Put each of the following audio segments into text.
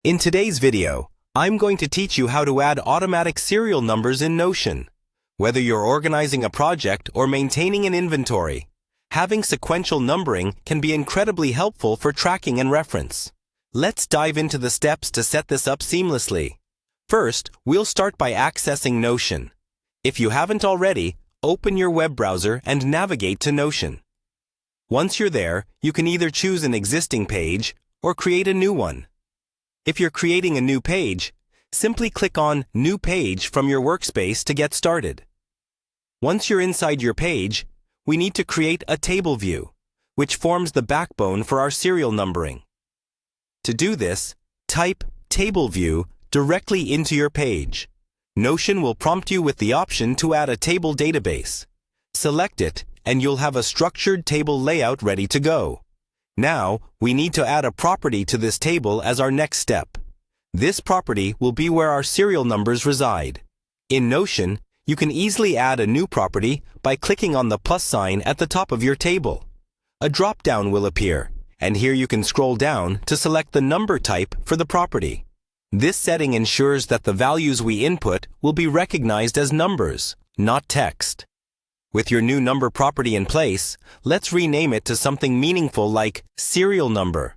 In today's video, I'm going to teach you how to add automatic serial numbers in Notion. Whether you're organizing a project or maintaining an inventory, having sequential numbering can be incredibly helpful for tracking and reference. Let's dive into the steps to set this up seamlessly. First, we'll start by accessing Notion. If you haven't already, open your web browser and navigate to Notion. Once you're there, you can either choose an existing page or create a new one. If you're creating a new page, simply click on New Page from your workspace to get started. Once you're inside your page, we need to create a table view, which forms the backbone for our serial numbering. To do this, type Table View directly into your page. Notion will prompt you with the option to add a table database. Select it, and you'll have a structured table layout ready to go. Now, we need to add a property to this table as our next step. This property will be where our serial numbers reside. In Notion, you can easily add a new property by clicking on the plus sign at the top of your table. A drop-down will appear, and here you can scroll down to select the number type for the property. This setting ensures that the values we input will be recognized as numbers, not text. With your new number property in place, let's rename it to something meaningful like serial number.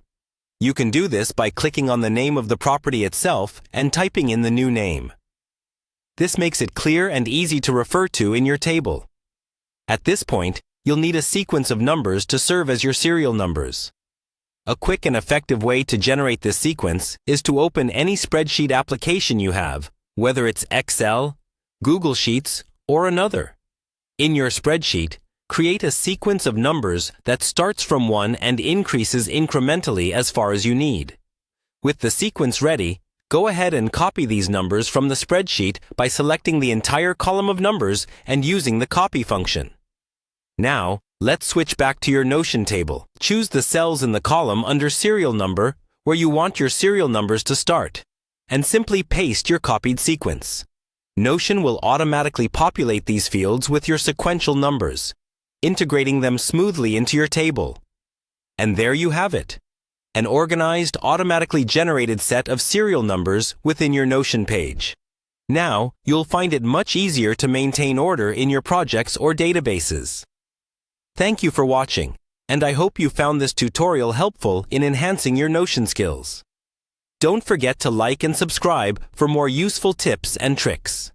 You can do this by clicking on the name of the property itself and typing in the new name. This makes it clear and easy to refer to in your table. At this point, you'll need a sequence of numbers to serve as your serial numbers. A quick and effective way to generate this sequence is to open any spreadsheet application you have, whether it's Excel, Google Sheets, or another. In your spreadsheet, create a sequence of numbers that starts from 1 and increases incrementally as far as you need. With the sequence ready, go ahead and copy these numbers from the spreadsheet by selecting the entire column of numbers and using the copy function. Now, let's switch back to your Notion table. Choose the cells in the column under serial number where you want your serial numbers to start, and simply paste your copied sequence. Notion will automatically populate these fields with your sequential numbers, integrating them smoothly into your table. And there you have it, an organized, automatically generated set of serial numbers within your Notion page. Now, you'll find it much easier to maintain order in your projects or databases. Thank you for watching, and I hope you found this tutorial helpful in enhancing your Notion skills. Don't forget to like and subscribe for more useful tips and tricks.